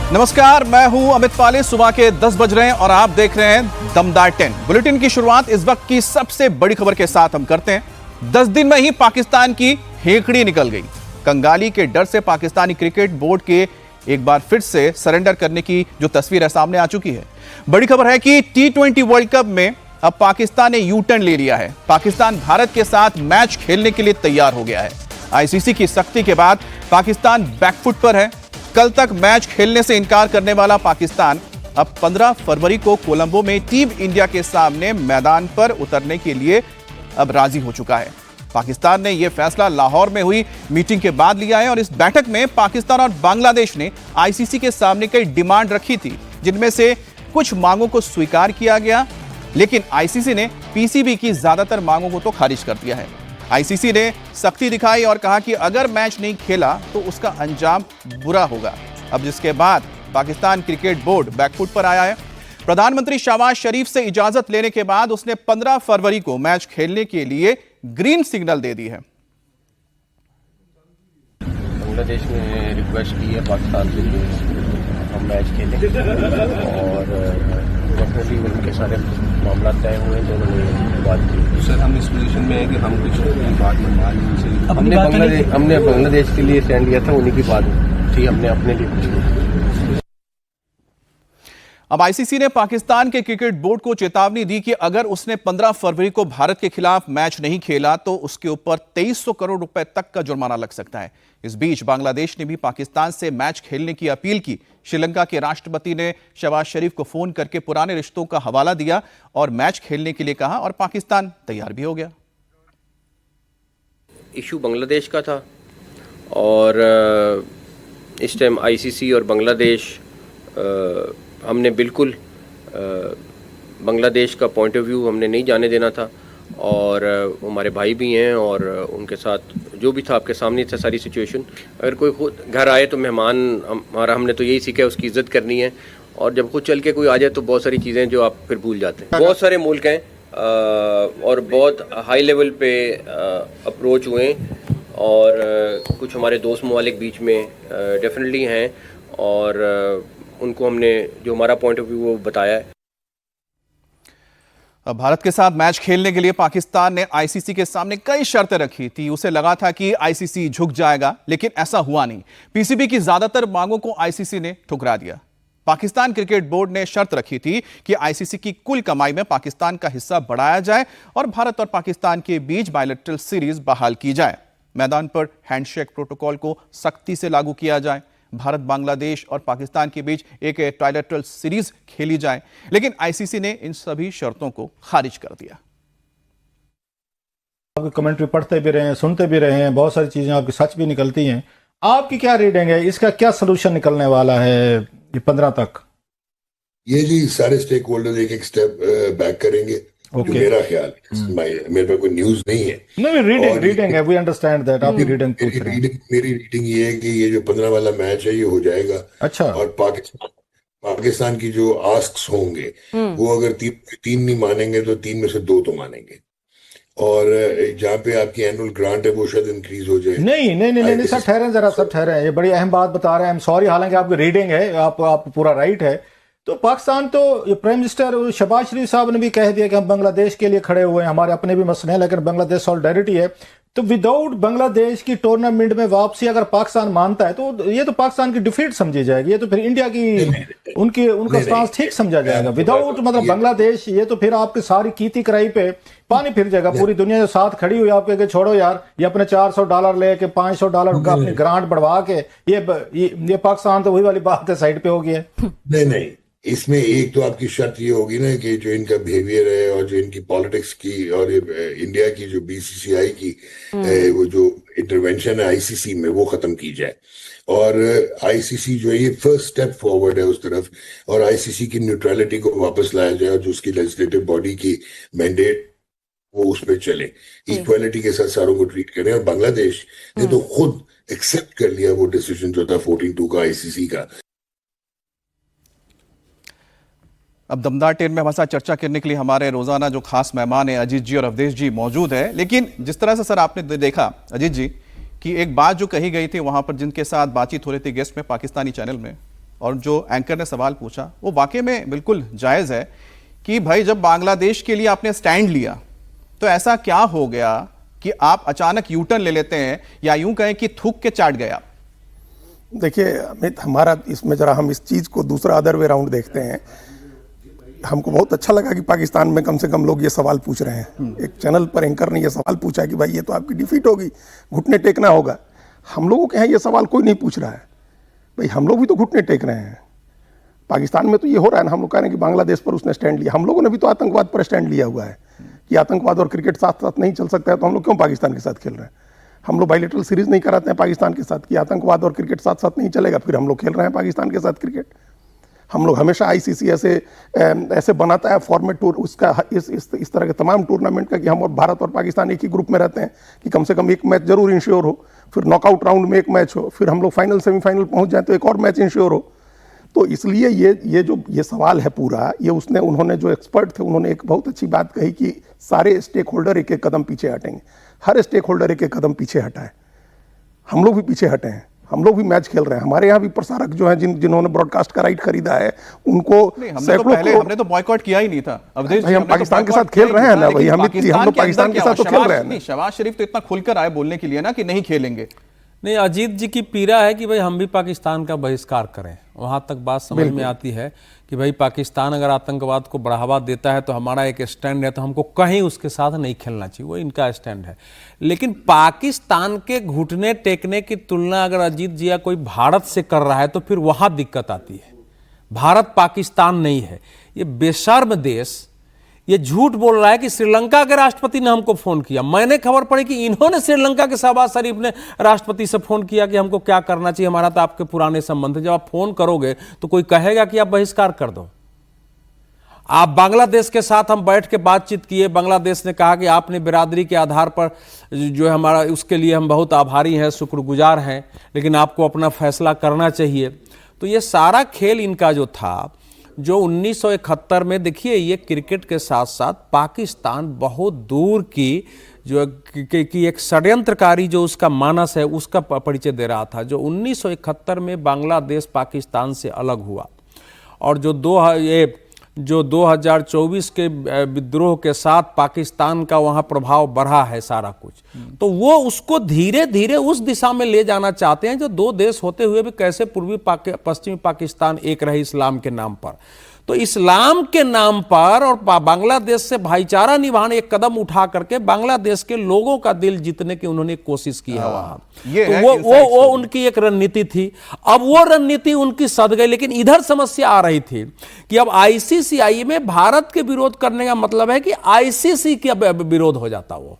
नमस्कार, मैं हूं अमित पाले। सुबह के 10 बज रहे हैं और आप देख रहे हैं दमदार 10। बुलेटिन की शुरुआत इस वक्त की सबसे बड़ी खबर के साथ हम करते हैं। 10 दिन में ही पाकिस्तान की हेकड़ी निकल गई। कंगाली के डर से पाकिस्तानी क्रिकेट बोर्ड के एक बार फिर से सरेंडर करने की जो तस्वीर है सामने आ चुकी है। बड़ी खबर है कि T20 वर्ल्ड कप में अब पाकिस्तान ने यू टर्न ले लिया है। पाकिस्तान भारत के साथ मैच खेलने के लिए तैयार हो गया है। आईसीसी की सख्ती के बाद पाकिस्तान बैकफुट पर है। कल तक मैच खेलने से इनकार करने वाला पाकिस्तान अब 15 फरवरी को कोलंबो में टीम इंडिया के सामने मैदान पर उतरने के लिए अब राजी हो चुका है। पाकिस्तान ने यह फैसला लाहौर में हुई मीटिंग के बाद लिया है और इस बैठक में पाकिस्तान और बांग्लादेश ने आईसीसी के सामने कई डिमांड रखी थी, जिनमें से कुछ मांगों को स्वीकार किया गया, लेकिन आईसीसी ने पीसीबी की ज्यादातर मांगों को तो खारिज कर दिया है। आईसीसी ने सख्ती दिखाई और कहा कि अगर मैच नहीं खेला तो उसका अंजाम बुरा होगा। अब जिसके बाद पाकिस्तान क्रिकेट बोर्ड बैकफुट पर आया है। प्रधानमंत्री शहबाज शरीफ से इजाजत लेने के बाद उसने 15 फरवरी को मैच खेलने के लिए ग्रीन सिग्नल दे दी है। बांग्लादेश ने रिक्वेस्ट की है पाकिस्तान से कि हम मैच खेलें और डेफिनेटली उनके सारे मामला तय हुए जो उन्होंने बात की। सर, हम इस पोजीशन में है कि हम कुछ बात मनवा लें। हमने बांग्लादेश के लिए स्टैंड लिया था, उन्हीं की बात थी, हमने अपने लिए कुछ नहीं। अब आईसीसी ने पाकिस्तान के क्रिकेट बोर्ड को चेतावनी दी कि अगर उसने 15 फरवरी को भारत के खिलाफ मैच नहीं खेला तो उसके ऊपर 2300 करोड़ रुपए तक का जुर्माना लग सकता है। इस बीच बांग्लादेश ने भी पाकिस्तान से मैच खेलने की अपील की। श्रीलंका के राष्ट्रपति ने शहबाज शरीफ को फोन करके पुराने रिश्तों का हवाला दिया और मैच खेलने के लिए कहा और पाकिस्तान तैयार भी हो गया। इशू बांग्लादेश का था और इस टाइम आईसीसी और बांग्लादेश हमने बिल्कुल बांग्लादेश का पॉइंट ऑफ व्यू हमने नहीं जाने देना था और हमारे भाई भी हैं और उनके साथ जो भी था आपके सामने था सारी सिचुएशन। अगर कोई खुद घर आए तो मेहमान हमारा, हमने तो यही सीखा है उसकी इज्जत करनी है और जब खुद चल के कोई आ जाए तो बहुत सारी चीज़ें जो आप फिर भूल जाते हैं। बहुत सारे मुल्क हैं और बहुत हाई लेवल पे अप्रोच हुए और कुछ हमारे दोस्त ममालिक बीच में डेफिनेटली हैं और उनको हमने जो हमारा पॉइंट ऑफ व्यू वो बताया है। अब भारत के साथ मैच खेलने के लिए पाकिस्तान ने आईसीसी के सामने कई शर्तें रखी थी। उसे लगा था कि आईसीसी झुक जाएगा, लेकिन ऐसा हुआ नहीं। पीसीबी की ज्यादातर मांगों को आईसीसी ने ठुकरा दिया। पाकिस्तान क्रिकेट बोर्ड ने शर्त रखी थी कि आईसीसी की कुल कमाई में पाकिस्तान का हिस्सा बढ़ाया जाए और भारत और पाकिस्तान के बीच बायलैटरल सीरीज बहाल की जाए। मैदान पर हैंडशेक प्रोटोकॉल को सख्ती से लागू किया जाए। भारत, बांग्लादेश और पाकिस्तान के बीच एक ट्राइलेटरल सीरीज खेली जाए, लेकिन आईसीसी ने इन सभी शर्तों को खारिज कर दिया। आपकी कमेंट्री पढ़ते भी रहे हैं, सुनते भी रहे हैं, बहुत सारी चीजें आपकी सच भी निकलती हैं। आपकी क्या रीडिंग है, इसका क्या सोल्यूशन निकलने वाला है ये 15 तक? ये जी सारे स्टेक होल्डर एक एक स्टेप बैक करेंगे। जो मेरा ख्याल, मेरे पास कोई न्यूज नहीं है। नहीं, रीडिंग है, वी अंडरस्टैंड दैट। आपकी रीडिंग मेरी रीडिंग ये है कि ये जो 15 वाला मैच है ये हो जाएगा। अच्छा। और पाकिस्तान की जो आस्क्स होंगे वो अगर तीन नहीं मानेंगे तो 3 में से 2 तो मानेंगे और जहाँ पे आपकी एनुअल ग्रांट है वो शायद इंक्रीज हो जाए। नहीं सर, ठहरें जरा, सब ठहरें। ये बड़ी अहम बात बता रहे हैं। I'm sorry, हालांकि आपकी रीडिंग है, आप पूरा राइट है। तो पाकिस्तान तो प्राइम मिनिस्टर शहबाज शरीफ साहब ने भी कह दिया कि हम बांग्लादेश के लिए खड़े हुए हैं, हमारे अपने भी मसले हैं, लेकिन बांग्लादेश सॉलिडेरिटी है। तो विदाउट बांग्लादेश की टूर्नामेंट में वापसी अगर पाकिस्तान मानता है तो ये तो पाकिस्तान की डिफीट समझी जाएगी। ये तो फिर इंडिया की उनका स्टांस ठीक समझा जाएगा। विदाउट मतलब बांग्लादेश, ये तो फिर आपकी सारी कीती कराई पे पानी फिर जाएगा। पूरी दुनिया जो साथ खड़ी हुई आपके कि छोड़ो यार, ये अपने $400 लेके $500 का अपनी ग्रांट बढ़वा के ये पाकिस्तान तो वही वाली बात है, साइड पे हो गया। नहीं, इसमें एक तो आपकी शर्त ये होगी ना कि जो इनका बिहेवियर है और जो इनकी पॉलिटिक्स की और इंडिया की जो बीसीसीआई की वो जो इंटरवेंशन है आईसीसी में वो खत्म की जाए और आईसीसी जो है ये फर्स्ट स्टेप फॉरवर्ड है उस तरफ और आईसीसी की न्यूट्रलिटी को वापस लाया जाए और जो उसकी लेजिस्लेटिव बॉडी की मैंडेट वो उस पर चले, इक्वालिटी के साथ सारों को ट्रीट करें। और बांग्लादेश ने तो खुद एक्सेप्ट कर लिया वो डिसीजन जो था 14-2 का आईसीसी का। अब दमदार 10 में हमारे साथ चर्चा करने के लिए हमारे रोजाना जो खास मेहमान हैं अजीत जी और अवधेश जी मौजूद है। लेकिन जिस तरह से सर आपने देखा अजीत जी कि एक बात जो कही गई थी वहां पर जिनके साथ बातचीत हो रही थी गेस्ट में पाकिस्तानी चैनल में, और जो एंकर ने सवाल पूछा वो वाकई में बिल्कुल जायज़ है कि भाई जब बांग्लादेश के लिए आपने स्टैंड लिया तो ऐसा क्या हो गया कि आप अचानक यू टर्न ले लेते हैं, या यूं कहें कि थूक के चाट गए आप? देखिए अमित, हमारा इसमें जरा हम इस चीज़ को दूसरा अदर वे राउंड देखते हैं। हमको बहुत अच्छा लगा कि पाकिस्तान में कम से कम लोग ये सवाल पूछ रहे हैं। एक चैनल पर एंकर ने ये सवाल पूछा कि भाई ये तो आपकी डिफीट होगी, घुटने टेकना होगा। हम लोगों के यहाँ ये सवाल कोई नहीं पूछ रहा है। भाई हम लोग भी तो घुटने टेक रहे हैं। पाकिस्तान में तो ये हो रहा है ना, हम लोग कह रहे हैं कि बांग्लादेश पर उसने स्टैंड लिया। हम लोगों ने भी तो आतंकवाद पर स्टैंड लिया हुआ है कि आतंकवाद और क्रिकेट साथ साथ नहीं चल सकता है, तो हम लोग क्यों पाकिस्तान के साथ खेल रहे हैं? हम लोग बायलैटरल सीरीज नहीं कराते हैं पाकिस्तान के साथ कि आतंकवाद और क्रिकेट साथ साथ नहीं चलेगा, फिर हम लोग खेल रहे हैं पाकिस्तान के साथ क्रिकेट। हम लोग हमेशा आईसीसी ऐसे बनाता है फॉर्मेट टूर उसका, इस तरह के तमाम टूर्नामेंट का कि हम और भारत और पाकिस्तान एक ही ग्रुप में रहते हैं कि कम से कम एक मैच जरूर इंश्योर हो, फिर नॉकआउट राउंड में एक मैच हो, फिर हम लोग फाइनल सेमीफाइनल पहुंच जाए तो एक और मैच इंश्योर हो। तो इसलिए ये सवाल है पूरा, ये उन्होंने जो एक्सपर्ट थे उन्होंने एक बहुत अच्छी बात कही कि सारे स्टेक होल्डर एक एक कदम पीछे हटेंगे। हर स्टेक होल्डर एक एक कदम पीछे हटा है। हम लोग भी पीछे हटे हैं, हम लोग भी मैच खेल रहे हैं। हमारे यहाँ भी प्रसारक जो है जिन्होंने ब्रॉडकास्ट का राइट खरीदा है उनको हमने तो बॉयकॉट किया ही नहीं था। अवधेश भाई हम पाकिस्तान के साथ खेल रहे हैं ना भाई, हम लोग पाकिस्तान के साथ तो खेल रहे हैं। शहबाज शरीफ तो इतना खुलकर आए बोलने के लिए ना कि नहीं खेलेंगे। नहीं, अजीत जी की पीड़ा है कि भाई हम भी पाकिस्तान का बहिष्कार करें। वहां तक बात समझ में आती है कि भाई पाकिस्तान अगर आतंकवाद को बढ़ावा देता है तो हमारा एक स्टैंड है, तो हमको कहीं उसके साथ नहीं खेलना चाहिए, वो इनका स्टैंड है। लेकिन पाकिस्तान के घुटने टेकने की तुलना अगर अजीत जी या कोई भारत से कर रहा है तो फिर वहां दिक्कत आती है। भारत पाकिस्तान नहीं है, ये बेशर्म देश ये झूठ बोल रहा है कि श्रीलंका के राष्ट्रपति ने हमको फोन किया। मैंने खबर पड़ी कि इन्होंने श्रीलंका के शहबाज शरीफ ने राष्ट्रपति से फोन किया कि हमको क्या करना चाहिए, हमारा तो आपके पुराने संबंध है। जब आप फोन करोगे तो कोई कहेगा कि आप बहिष्कार कर दो। आप बांग्लादेश के साथ हम बैठ के बातचीत किए, बांग्लादेश ने कहा कि आपने बिरादरी के आधार पर जो है हमारा, उसके लिए हम बहुत आभारी हैं, शुक्रगुजार हैं, लेकिन आपको अपना फैसला करना चाहिए। तो ये सारा खेल इनका जो था, जो 1971 में, देखिए ये क्रिकेट के साथ साथ पाकिस्तान बहुत दूर की जो कि एक षड्यंत्रकारी जो उसका मानस है उसका परिचय दे रहा था। जो 1971 में बांग्लादेश पाकिस्तान से अलग हुआ और जो 2024 के विद्रोह के साथ पाकिस्तान का वहाँ प्रभाव बढ़ा है सारा कुछ, तो वो उसको धीरे धीरे उस दिशा में ले जाना चाहते हैं जो दो देश होते हुए भी कैसे पूर्वी पश्चिमी पाकिस्तान एक रहे इस्लाम के नाम पर। तो इस्लाम के नाम पर और बांग्लादेश से भाईचारा निभाने एक कदम उठा करके बांग्लादेश के लोगों का दिल जीतने की उन्होंने कोशिश की है वहां। तो वो उनकी एक रणनीति थी। अब वो रणनीति उनकी सध गई, लेकिन इधर समस्या आ रही थी कि अब आईसीसीआई में भारत के विरोध करने का मतलब है कि आईसीसी का विरोध हो जाता। वो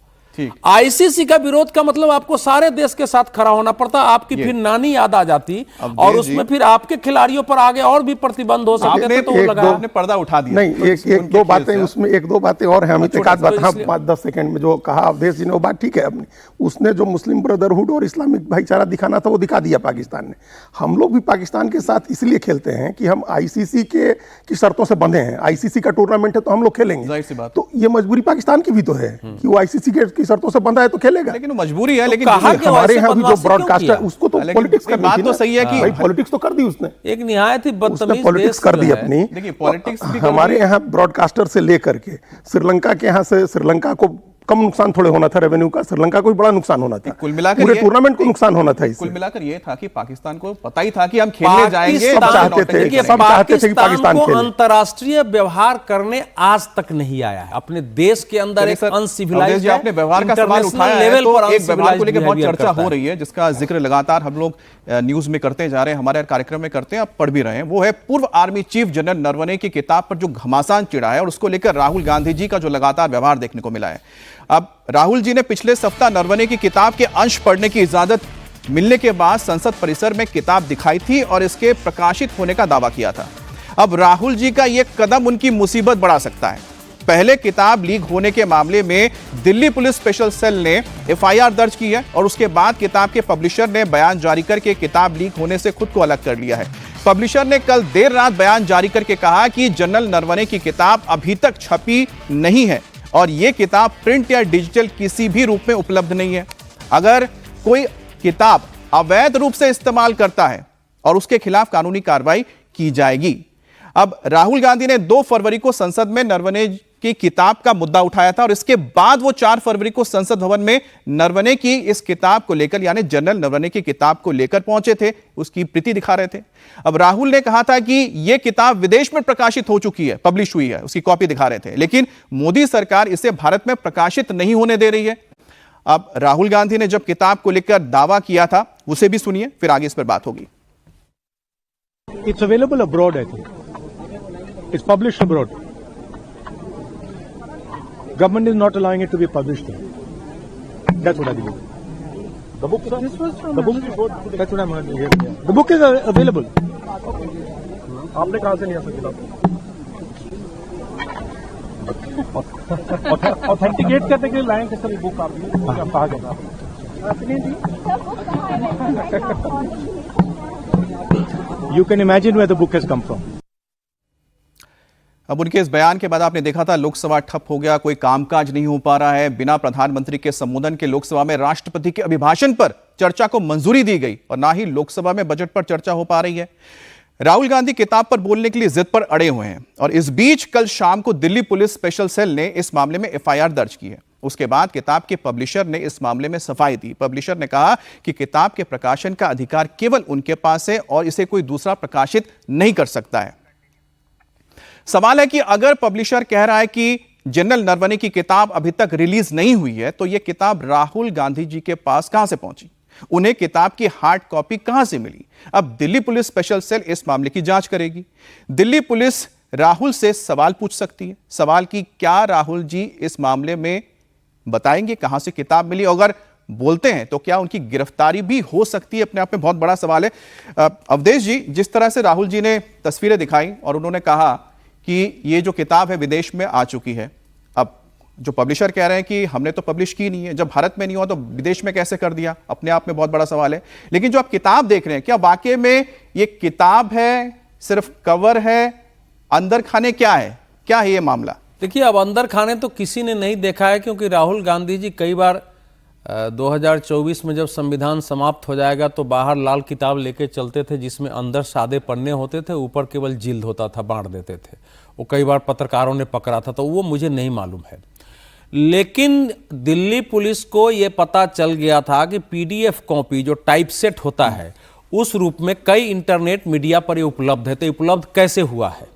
आईसीसी का विरोध का मतलब आपको सारे देश के साथ खड़ा होना पड़ता, आपकी फिर नानी याद आ जाती और उसमें फिर आपके खिलाड़ियों पर आगे और भी प्रतिबंध हो सकते थे। तो आपने पर्दा उठा दिया। नहीं, एक दो बातें उसमें, एक दो बातें और हैं हमें। एक आध बात, हाँ 5-10 सेकंड में जो कहा अवधेश जी ने वो बात ठीक है अपनी। उसने जो मुस्लिम ब्रदरहुड और इस्लामिक भाईचारा दिखाना था वो दिखा दिया पाकिस्तान ने। हम लोग भी पाकिस्तान के साथ इसलिए खेलते हैं कि हम आईसीसी की शर्तों से बंधे हैं। आईसीसी का टूर्नामेंट है तो हम लोग खेलेंगे, तो ये मजबूरी पाकिस्तान की भी तो है कि वो आईसीसी की शर्तों से बंधा है तो खेलेगा। लेकिन वो मजबूरी है। लेकिन हमारे यहाँ भी जो ब्रॉडकास्टर है उसको तो पॉलिटिक्स करनी बात तो सही है कि पॉलिटिक्स तो कर दी उसने, एक निहायत ही बदतमीज पॉलिटिक्स कर दी अपनी। देखिए पॉलिटिक्स हमारे यहाँ ब्रॉडकास्टर से लेकर के श्रीलंका के यहाँ से, श्रीलंका को कम नुकसान थोड़े होना था रेवेन्यू का, श्रीलंका को बड़ा नुकसान होना था, कुल मिलाकर पूरे टूर्नामेंट को नुकसान होना था। कुल मिलाकर ये था कि पाकिस्तान को पता ही था कि हम खेलने जाएंगे, सब चाहते थे कि पाकिस्तान को अंतर्राष्ट्रीय व्यवहार करने आज तक नहीं आया है। अपने देश के अंदर एक अनसिविलाइज्ड, आपने व्यवहार का सवाल उठाया है तो एक व्यवहार को लेकर बहुत चर्चा हो रही है जिसका जिक्र लगातार हम लोग न्यूज में करते जा रहे हैं, हमारे कार्यक्रम में करते हैं, आप पढ़ भी रहे हैं। वो है पूर्व आर्मी चीफ जनरल नरवणे की किताब पर जो घमासान चिढ़ा है और उसको लेकर राहुल गांधी जी का जो लगातार व्यवहार देखने को मिला है। अब राहुल जी ने पिछले सप्ताह नरवणे की किताब के अंश पढ़ने की इजाजत मिलने के बाद संसद परिसर में किताब दिखाई थी और इसके प्रकाशित होने का दावा किया था। अब राहुल जी का यह कदम उनकी मुसीबत बढ़ा सकता है। पहले किताब लीक होने के मामले में दिल्ली पुलिस स्पेशल सेल ने एफआईआर दर्ज की है और उसके बाद किताब के पब्लिशर ने बयान जारी करके किताब लीक होने से खुद को अलग कर लिया है। पब्लिशर ने कल देर रात बयान जारी करके कहा कि जनरल नरवणे की किताब अभी तक छपी नहीं है और यह किताब प्रिंट या डिजिटल किसी भी रूप में उपलब्ध नहीं है। अगर कोई किताब अवैध रूप से इस्तेमाल करता है और उसके खिलाफ कानूनी कार्रवाई की जाएगी। अब राहुल गांधी ने 2 फरवरी को संसद में नरवणे की किताब का मुद्दा उठाया था और इसके बाद वो 4 फरवरी को संसद भवन में नरवणे की इस किताब को लेकर यानी जनरल नरवणे की किताब को लेकर पहुंचे थे, उसकी प्रति दिखा रहे थे। अब राहुल ने कहा था कि यह किताब विदेश में प्रकाशित हो चुकी है, पब्लिश हुई है, उसकी कॉपी दिखा रहे थे, लेकिन मोदी सरकार इसे भारत में प्रकाशित नहीं होने दे रही है। अब राहुल गांधी ने जब किताब को लेकर दावा किया था उसे भी सुनिए, फिर आगे इस पर बात होगी। It's available abroad, I think. It's published abroad. Government is not allowing it to be published here. That's what I believe. The book, sir? The book? That's what I'm hearing. The book is available. आपने कहाँ से लिया sir किताब? Authenticate करने के लिए लाए कि सर ये बुक आप कहाँ गए? You can imagine where the book has come from. अब उनके इस बयान के बाद आपने देखा था लोकसभा ठप हो गया, कोई कामकाज नहीं हो पा रहा है। बिना प्रधानमंत्री के संबोधन के लोकसभा में राष्ट्रपति के अभिभाषण पर चर्चा को मंजूरी दी गई और ना ही लोकसभा में बजट पर चर्चा हो पा रही है। राहुल गांधी किताब पर बोलने के लिए जिद पर अड़े हुए हैं और इस बीच कल शाम को दिल्ली पुलिस स्पेशल सेल ने इस मामले में एफआईआर दर्ज की है। उसके बाद किताब के पब्लिशर ने इस मामले में सफाई दी। पब्लिशर ने कहा कि किताब के प्रकाशन का अधिकार केवल उनके पास है और इसे कोई दूसरा प्रकाशित नहीं कर सकता है। सवाल है कि अगर पब्लिशर कह रहा है कि जनरल नरवणे की किताब अभी तक रिलीज नहीं हुई है तो यह किताब राहुल गांधी जी के पास कहां से पहुंची, उन्हें किताब की हार्ड कॉपी कहां से मिली। अब दिल्ली पुलिस स्पेशल सेल इस मामले की जांच करेगी। दिल्ली पुलिस राहुल से सवाल पूछ सकती है। सवाल की क्या राहुल जी इस मामले में बताएंगे कहां से किताब मिली, अगर बोलते हैं तो क्या उनकी गिरफ्तारी भी हो सकती है, अपने आप में बहुत बड़ा सवाल है। अवधेश जी, जिस तरह से राहुल जी ने तस्वीरें दिखाई और उन्होंने कहा कि ये जो किताब है विदेश में आ चुकी है, अब जो पब्लिशर कह रहे हैं कि हमने तो पब्लिश की नहीं है, जब भारत में नहीं हुआ तो विदेश में कैसे कर दिया, अपने आप में बहुत बड़ा सवाल है। लेकिन जो आप किताब देख रहे हैं, क्या वाकई में ये किताब है, सिर्फ कवर है, अंदर खाने क्या है, क्या है ये मामला? देखिए, अब अंदर खाने तो किसी ने नहीं देखा है, क्योंकि राहुल गांधी जी कई बार 2024 में जब संविधान समाप्त हो जाएगा तो बाहर लाल किताब लेके चलते थे जिसमें अंदर सादे पन्ने होते थे, ऊपर केवल जिल्द होता था, बांट देते थे। वो कई बार पत्रकारों ने पकड़ा था, तो वो मुझे नहीं मालूम है। लेकिन दिल्ली पुलिस को ये पता चल गया था कि पीडीएफ कॉपी जो टाइप सेट होता है उस रूप में कई इंटरनेट मीडिया पर ये उपलब्ध है। तो उपलब्ध कैसे हुआ है,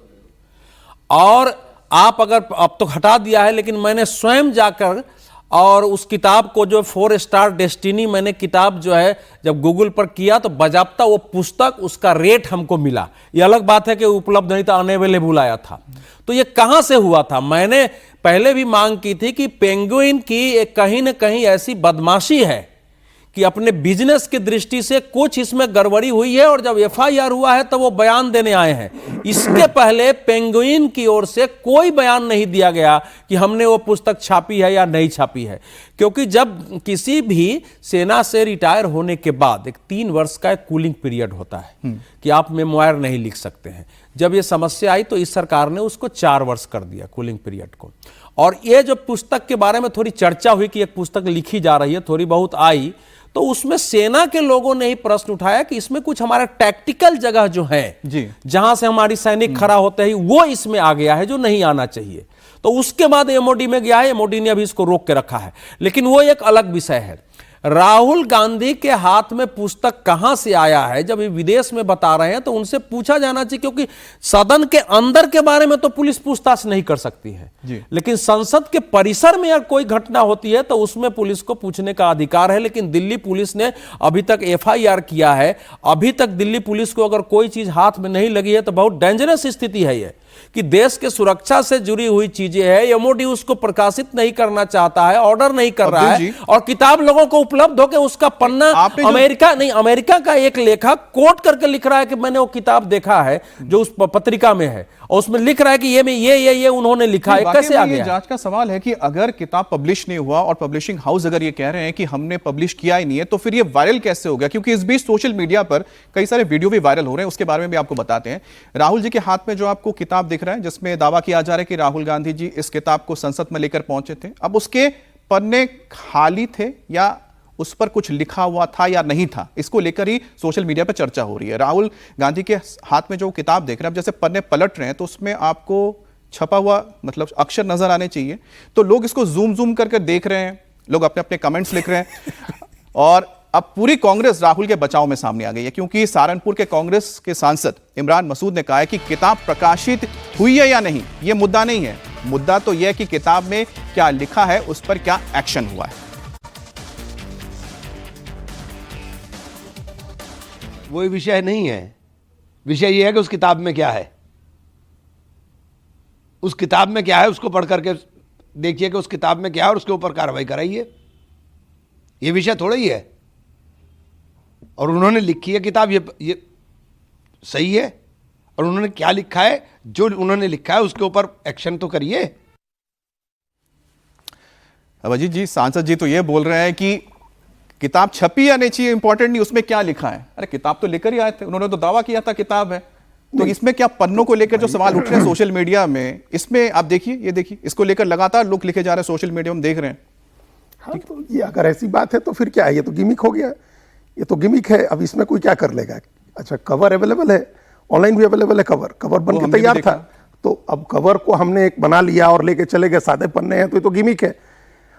और आप अगर अब तो हटा दिया है, लेकिन मैंने स्वयं जाकर और उस किताब को जो 4 स्टार डेस्टिनी मैंने किताब जो है जब गूगल पर किया तो बाजाप्ता वो पुस्तक उसका रेट हमको मिला। ये अलग बात है कि उपलब्ध नहीं था, अनअवेलेबल आया था। तो ये कहां से हुआ था? मैंने पहले भी मांग की थी कि पेंगुइन की एक कहीं ना कहीं ऐसी बदमाशी है कि अपने बिजनेस की दृष्टि से कुछ इसमें गड़बड़ी हुई है, और जब एफआईआर हुआ है तो वो बयान देने आए हैं। इसके पहले पेंगुइन की ओर से कोई बयान नहीं दिया गया कि हमने वो पुस्तक छापी है या नहीं छापी है, क्योंकि जब किसी भी सेना से रिटायर होने के बाद एक 3 वर्ष का एक कूलिंग पीरियड होता है कि आप मेमोयर नहीं लिख सकते हैं। जब ये समस्या आई तो इस सरकार ने उसको 4 वर्ष कर दिया कूलिंग पीरियड को। और ये जो पुस्तक के बारे में थोड़ी चर्चा हुई कि एक पुस्तक लिखी जा रही है, थोड़ी बहुत आई, तो उसमें सेना के लोगों ने ही प्रश्न उठाया कि इसमें कुछ हमारा टैक्टिकल जगह जो है जी, जहां से हमारी सैनिक खड़ा होते हैं, वो इसमें आ गया है जो नहीं आना चाहिए। तो उसके बाद एमओडी में गया है, एमओडी ने अभी इसको रोक के रखा है, लेकिन वो एक अलग विषय है। राहुल गांधी के हाथ में पुस्तक कहां से आया है, जब ये विदेश में बता रहे हैं तो उनसे पूछा जाना चाहिए, क्योंकि सदन के अंदर के बारे में तो पुलिस पूछताछ नहीं कर सकती है, लेकिन संसद के परिसर में अगर कोई घटना होती है तो उसमें पुलिस को पूछने का अधिकार है। लेकिन दिल्ली पुलिस ने अभी तक एफआईआर किया है। अभी तक दिल्ली पुलिस को अगर कोई चीज हाथ में नहीं लगी है तो बहुत डेंजरस स्थिति है ये, कि देश के सुरक्षा से जुड़ी हुई चीजें हैं, एमओडी उसको प्रकाशित नहीं करना चाहता है, ऑर्डर नहीं कर रहा है, और किताब लोगों को उपलब्ध हो के उसका पन्ना अमेरिका का एक लेखक कोट करके लिख रहा है कि मैंने वो किताब देखा है जो उस पत्रिका में है, और उसमें लिख रहा है कि ये उन्होंने लिखा है। कैसे आ गया? जांच का सवाल है कि अगर किताब पब्लिश नहीं हुआ और पब्लिशिंग हाउस अगर ये कह रहे हैं कि हमने पब्लिश किया ही नहीं है, तो फिर ये वायरल कैसे हो गया? क्योंकि इस बीच सोशल मीडिया पर कई सारे वीडियो भी वायरल हो रहे हैं, उसके बारे में भी आपको बताते हैं। राहुल जी के हाथ में जो आपको किताब दिख रहा है जिसमें दावा किया जा रहा है कि राहुल गांधी जी इस किताब को संसद में लेकर पहुंचे थे, अब उसके पन्ने खाली थे या उस पर कुछ लिखा हुआ था या नहीं था, इसको लेकर ही सोशल मीडिया पर चर्चा हो रही है। राहुल गांधी के हाथ में जो किताब देख रहे हैं, अब जैसे पन्ने पलट रहे हैं तो उसमें आपको छपा हुआ मतलब अक्षर नजर आने चाहिए, तो लोग इसको जूम करके देख रहे हैं, लोग अपने अपने कमेंट्स लिख रहे हैं और अब पूरी कांग्रेस राहुल के बचाव में सामने आ गई है, क्योंकि सहारनपुर के कांग्रेस के सांसद इमरान मसूद ने कहा है कि किताब प्रकाशित हुई है या नहीं, यह मुद्दा नहीं है, मुद्दा तो यह है कि किताब में क्या लिखा है, उस पर क्या एक्शन हुआ है। वो विषय नहीं है, विषय यह है कि उस किताब में क्या है, उस किताब में क्या है उसको पढ़ करके देखिए कि उस किताब में क्या है और उसके ऊपर कार्रवाई कराइए। ये विषय थोड़ा ही है। और उन्होंने लिखी है किताब, ये सही है, और उन्होंने क्या लिखा है, जो उन्होंने लिखा है उसके ऊपर एक्शन तो करिए। अब अजीत जी, सांसद जी तो ये बोल रहे हैं कि किताब छपी या नहीं चाहिए इंपॉर्टेंट नहीं, उसमें क्या लिखा है। अरे किताब तो लेकर ही आए थे, उन्होंने तो दावा किया था किताब है, तो इसमें क्या पन्नों को लेकर जो सवाल उठ रहे हैं सोशल मीडिया में, इसमें आप देखिए, ये देखिए, इसको लेकर लगातार लोग लिखे जा रहे हैं सोशल मीडिया में, देख रहे हैं। हाँ, तो ये अगर ऐसी बात है तो फिर क्या है, ये तो गिमिक हो गया, ये तो गिमिक है। अब इसमें कोई क्या कर लेगा। अच्छा, कवर अवेलेबल है, ऑनलाइन भी अवेलेबल है, कवर बन के तैयार था, तो अब कवर को हमने एक बना लिया और लेके चले गए, सादे पन्ने हैं, तो ये तो गिमिक है।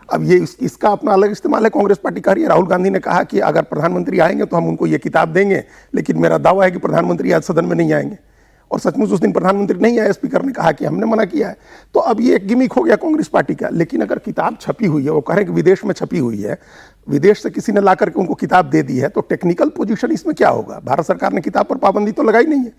अब ये इसका अपना अलग इस्तेमाल है, कांग्रेस पार्टी कर रही है। राहुल गांधी ने कहा कि अगर प्रधानमंत्री आएंगे तो हम उनको ये किताब देंगे, लेकिन मेरा दावा है कि प्रधानमंत्री आज सदन में नहीं आएंगे, और सचमुच उस दिन प्रधानमंत्री नहीं आए, स्पीकर ने कहा कि हमने मना किया है। तो अब ये एक गिमिक हो गया कांग्रेस पार्टी का। लेकिन अगर किताब छपी हुई है, वो कह रहे हैं कि विदेश में छपी हुई है, विदेश से किसी ने ला करके उनको किताब दे दी है, तो टेक्निकल पोजीशन इसमें क्या होगा। भारत सरकार ने किताब पर पाबंदी तो लगाई नहीं है,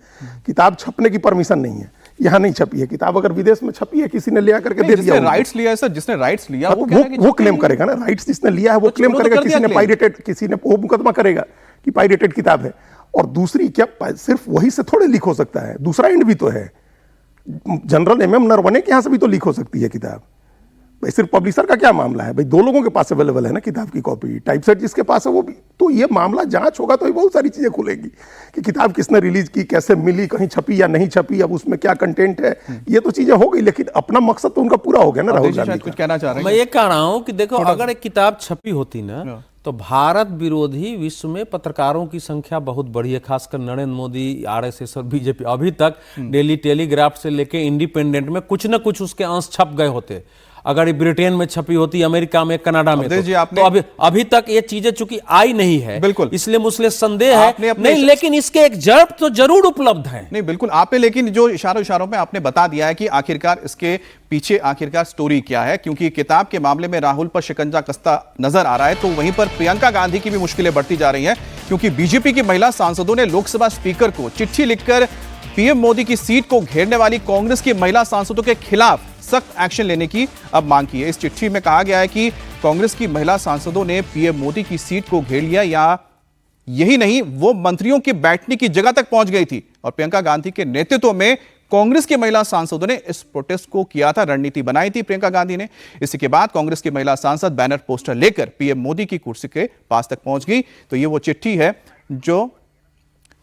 किताब छपने की परमिशन नहीं है, यहाँ नहीं छपी है किताब। अगर विदेश में छपी है, किसी ने ले करके दे दिया, राइट्स लिया है सर, जिसने राइट्स लिया वो क्लेम करेगा ना, राइट्स जिसने लिया है वो क्लेम करेगा। किसी ने पायरेटेड, किसी ने वो मुकदमा करेगा कि पायरेटेड किताब है। और दूसरी, क्या सिर्फ वही से थोड़े लीक हो सकता है, दूसरा एंड भी तो है, जनरल एमएम नरवणे के यहाँ से भी तो लीक हो सकती है किताब। भाई सिर्फ पब्लिशर का क्या मामला है, भाई दो लोगों के पास अवेलेबल है ना किताब की कॉपी, टाइपसेट जिसके पास है वो भी। तो ये मामला जांच होगा तो ये बहुत सारी चीजें खुलेगी कि किताब किसने रिलीज की, कैसे मिली, कहीं छपी या नहीं छपी, अब उसमें क्या कंटेंट है, ये तो चीजें हो गई। लेकिन अपना मकसद तो उनका पूरा हो गया ना। राहुल गांधी कुछ कहना चाह रहे हैं। मैं ये कह रहा हूं कि देखो, अगर एक किताब छपी होती ना, तो भारत विरोधी विश्व में पत्रकारों की संख्या बहुत बड़ी है, खासकर नरेंद्र मोदी, आरएसएस और बीजेपी। अभी तक डेली टेलीग्राफ से लेके इंडिपेंडेंट में कुछ न कुछ उसके अंश छप गए होते। अगर ये ब्रिटेन में छपी होती, अमेरिका में, कनाडा में, तो अभी तक ये चीजें चूंकि आई नहीं है, बिल्कुल, इसलिए मुझे संदेह है नहीं, लेकिन इसके एक जड़ तो जरूर उपलब्ध है। नहीं बिल्कुल आपने, लेकिन जो इशारों में आपने बता दिया है कि आखिरकार इसके पीछे आखिरकार स्टोरी क्या है, क्योंकि किताब के मामले में राहुल पर शिकंजा कसता नजर आ रहा है, तो वहीं पर प्रियंका गांधी की भी मुश्किलें बढ़ती जा रही हैं, क्योंकि बीजेपी की महिला सांसदों ने लोकसभा स्पीकर को चिट्ठी लिखकर पीएम मोदी की सीट को घेरने वाली कांग्रेस की महिला सांसदों के खिलाफ सख्त एक्शन लेने की अब मांग की है। इस चिट्ठी में कहा गया है कि कांग्रेस की महिला सांसदों ने पीएम मोदी की सीट को घेर लिया, या यही नहीं, वो मंत्रियों के बैठने की जगह तक पहुंच गई थी, और प्रियंका गांधी के नेतृत्व में कांग्रेस की महिला सांसदों ने इस प्रोटेस्ट को किया था, रणनीति बनाई थी प्रियंका गांधी ने। इसी के बाद कांग्रेस की महिला सांसद बैनर पोस्टर लेकर पीएम मोदी की कुर्सी के पास तक पहुंच गई। तो ये वो चिट्ठी है जो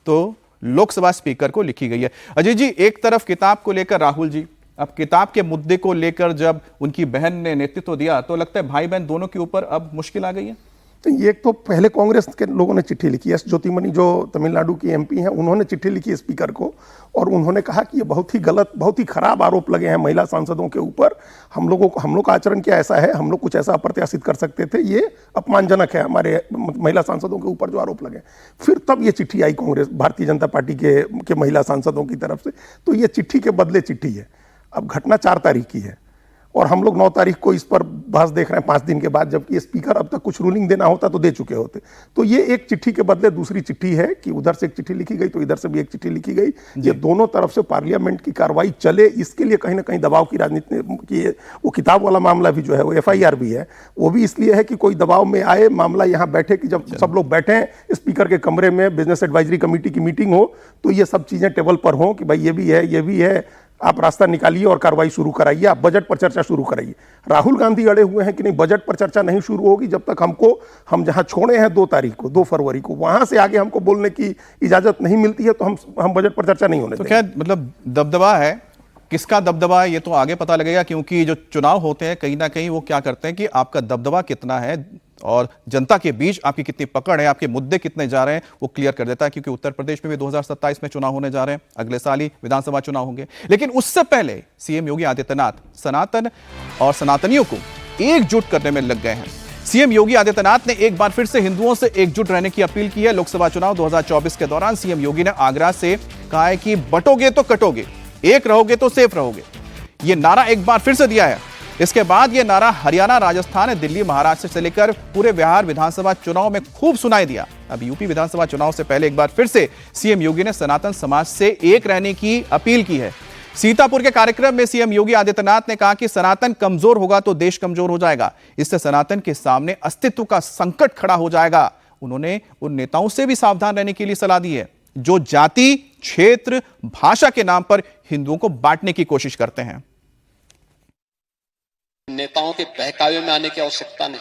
तो लोकसभा स्पीकर को लिखी गई है। अजय जी, एक तरफ किताब को लेकर राहुल जी, अब किताब के मुद्दे को लेकर जब उनकी बहन ने नेतृत्व दिया, तो लगता है भाई बहन दोनों के ऊपर अब मुश्किल आ गई है। तो ये तो पहले कांग्रेस के लोगों ने चिट्ठी लिखी, एस ज्योतिमणि जो तमिलनाडु की एमपी हैं, उन्होंने चिट्ठी लिखी स्पीकर को, और उन्होंने कहा कि ये बहुत ही गलत, बहुत ही खराब आरोप लगे हैं महिला सांसदों के ऊपर। हम लोग का आचरण क्या ऐसा है, हम लोग कुछ ऐसा अप्रत्याशित कर सकते थे, ये अपमानजनक है हमारे महिला सांसदों के ऊपर जो आरोप लगे। फिर तब ये चिट्ठी आई कांग्रेस, भारतीय जनता पार्टी के महिला सांसदों की तरफ से। तो ये चिट्ठी के बदले चिट्ठी है। अब घटना 4 तारीख की है और हम लोग 9 तारीख को इस पर बहस देख रहे हैं, 5 दिन के बाद, जबकि स्पीकर अब तक कुछ रूलिंग देना होता तो दे चुके होते। तो ये एक चिट्ठी के बदले दूसरी चिट्ठी है कि उधर से एक चिट्ठी लिखी गई तो इधर से भी एक चिट्ठी लिखी गई। ये दोनों तरफ से पार्लियामेंट की कार्रवाई चले, इसके लिए कहीं ना कहीं दबाव की राजनीति की। वो किताब वाला मामला भी जो है वो FIR भी है, वो भी इसलिए है कि कोई दबाव में आए, मामला यहाँ बैठे कि जब सब लोग बैठे हैं स्पीकर के कमरे में, बिजनेस एडवाइजरी कमेटी की मीटिंग हो, तो ये सब चीजें टेबल पर हो कि भाई ये भी है, ये भी है, आप रास्ता निकालिए और कार्रवाई शुरू कराइए, आप बजट पर चर्चा शुरू कराइए। राहुल गांधी अड़े हुए हैं कि नहीं, बजट पर चर्चा नहीं शुरू होगी जब तक हम जहां छोड़े हैं 2 फरवरी को, वहां से आगे हमको बोलने की इजाजत नहीं मिलती है, तो हम बजट पर चर्चा नहीं होने देंगे। तो क्या मतलब दबदबा है, किसका दबदबा है ये तो आगे पता लगेगा, क्योंकि जो चुनाव होते हैं कहीं ना कहीं वो क्या करते हैं कि आपका दबदबा कितना है, और जनता के बीच आपकी कितनी पकड़ है, आपके मुद्दे कितने जा रहे हैं, वो क्लियर कर देता है। क्योंकि उत्तर प्रदेश में भी 2027 में चुनाव होने जा रहे हैं, अगले साल ही विधानसभा चुनाव होंगे। लेकिन उससे पहले सीएम योगी आदित्यनाथ सनातन और सनातनियों को एकजुट करने में लग गए हैं। सीएम योगी आदित्यनाथ ने एक बार फिर से हिंदुओं से एकजुट रहने की अपील की है। लोकसभा चुनाव 2024 के दौरान सीएम योगी ने आगरा से कहा है कि बटोगे तो कटोगे, एक रहोगे तो सेफ रहोगे। यह नारा एक बार फिर से दिया है। इसके बाद यह नारा हरियाणा, राजस्थान, दिल्ली, महाराष्ट्र से लेकर पूरे बिहार विधानसभा चुनाव में खूब सुनाई दिया। अब यूपी विधानसभा चुनाव से पहले एक बार फिर से सीएम योगी ने सनातन समाज से एक रहने की अपील की है। सीतापुर के कार्यक्रम में सीएम योगी आदित्यनाथ ने कहा कि सनातन कमजोर होगा तो देश कमजोर हो जाएगा। इससे सनातन के सामने अस्तित्व का संकट खड़ा हो जाएगा। उन्होंने उन नेताओं से भी सावधान रहने के लिए सलाह दी है जो जाति, क्षेत्र, भाषा के नाम पर हिंदुओं को बांटने की कोशिश करते हैं। नेताओं के बहकावे में आने की आवश्यकता नहीं,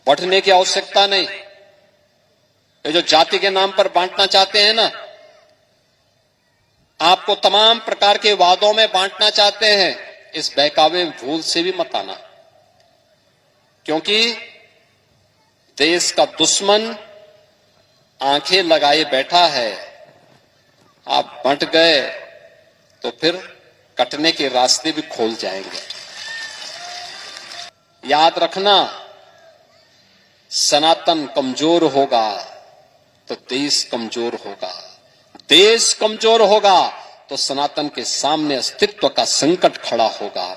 बढ़ने की आवश्यकता नहीं। ये जो जाति के नाम पर बांटना चाहते हैं ना, आपको तमाम प्रकार के वादों में बांटना चाहते हैं, इस बहकावे में भूल से भी मत आना। क्योंकि देश का दुश्मन आंखें लगाए बैठा है। आप बंट गए तो फिर कटने के रास्ते भी खोल जाएंगे। याद रखना, सनातन कमजोर होगा तो देश कमजोर होगा, देश कमजोर होगा तो सनातन के सामने अस्तित्व का संकट खड़ा होगा।